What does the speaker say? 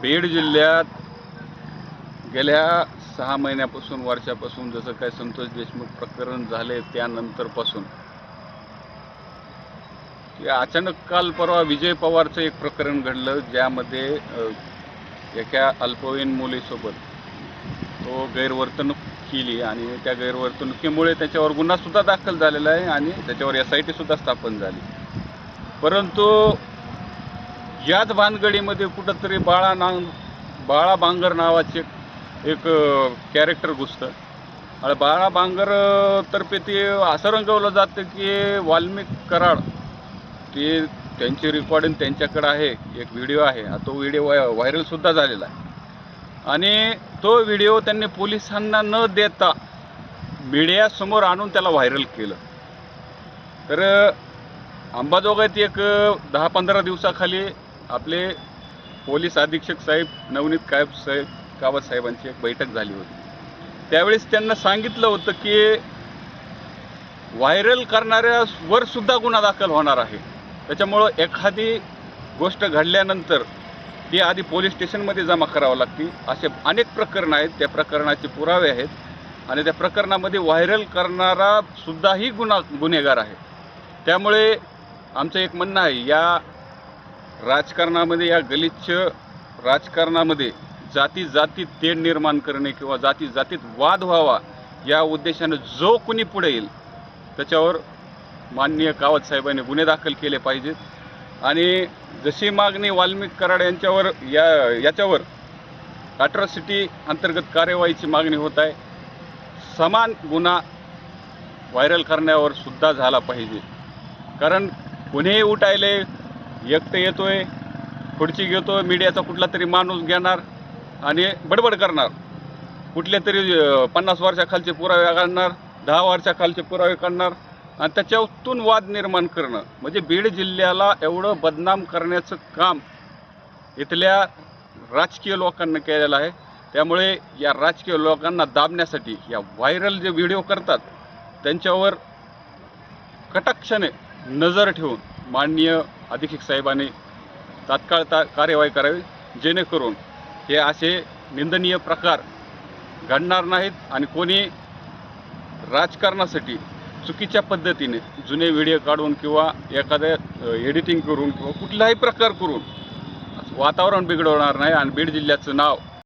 बीड जिल्ह्यात गेल्या 6 महिन्यापासून वर्षापासून जसं काय संतोष देशमुख प्रकरण झाले त्यानंतरपासून अचानक काल परवा विजय पवारचं एक प्रकरण घडलं, ज्यामध्ये एका अल्पवयीन मुलीसोबत तो गैरवर्तणूक केली आणि त्या गैरवर्तणुकीमुळे त्याच्यावर गुन्हा सुद्धा दाखल झालेला आहे आणि त्याच्यावर SIT सुद्धा स्थापन झाली. परंतु याच भानगडीमध्ये कुठंतरी बाळा बांगर नावाचे एक कॅरेक्टर घुसतं. आणि बाळा बांगर तर्फे ते असं रंगवलं जातं की वाल्मिक कराड ते त्यांची रेकॉर्डिंग त्यांच्याकडे आहे, एक व्हिडिओ आहे, तो व्हिडिओ व्हायरलसुद्धा झालेला आहे. आणि तो व्हिडिओ त्यांनी पोलिसांना न देता मीडियासमोर आणून त्याला व्हायरल केलं. तर अंबाजोगाईत एक 10-15 दिवसाखाली आपले पोलीस अधीक्षक साहेब नवनीत कावत साहेबांची एक बैठक झाली होती. त्यावेळेस त्यांना सांगितलं होतं की व्हायरल करणाऱ्यावर सुद्धा गुन्हा दाखल होणार आहे. त्याच्यामुळं एखादी गोष्ट घडल्यानंतर ती आधी पोलीस स्टेशनमध्ये जमा करावं लागते. असे अनेक प्रकरणं आहेत, त्या प्रकरणाचे पुरावे आहेत आणि त्या प्रकरणामध्ये व्हायरल करणारा सुद्धाही गुन्हेगार आहे. त्यामुळे आमचं एक म्हणणं आहे, या राजकारणामध्ये, या गलिच्छ राजकारणामध्ये जातीत तेढ निर्माण करणे किंवा जातीत वाद व्हावा या उद्देशानं जो कोणी पुढे येईल त्याच्यावर माननीय कावत साहेबांनी गुन्हे दाखल केले पाहिजेत. आणि जशी मागणी वाल्मिक कराड याच्यावर अॅट्रॉसिटी अंतर्गत कार्यवाहीची मागणी होत आहे, समान गुन्हा व्हायरल करण्यावर सुद्धा झाला पाहिजे. कारण कुणीही उठायले एकटं येतोय, खुर्ची घेतोय, मीडियाचा कुठला तरी माणूस घेणार आणि बडबड करणार, कुठले तरी 50 वर्षाखालचे पुरावे काढणार, 10 वर्षाखालचे पुरावे काढणार आणि त्याच्यातून वाद निर्माण करणं, म्हणजे बीड जिल्ह्याला एवढं बदनाम करण्याचं काम इथल्या राजकीय लोकांना केलेलं आहे. त्यामुळे या राजकीय लोकांना दाबण्यासाठी या व्हायरल जे व्हिडिओ करतात त्यांच्यावर कटाक्षाने नजर ठेवून माननीय अधीक्षक साहेबांनी तात्काळ कार्यवाही करावी, जेणेकरून हे असे निंदनीय प्रकार घडणार नाहीत आणि कोणी राजकारणासाठी चुकीच्या पद्धतीने जुने व्हिडिओ काढून किंवा एखाद्या एडिटिंग करून किंवा कुठलाही प्रकार करून वातावरण बिघडवणार नाही आणि बीड जिल्ह्याचं नाव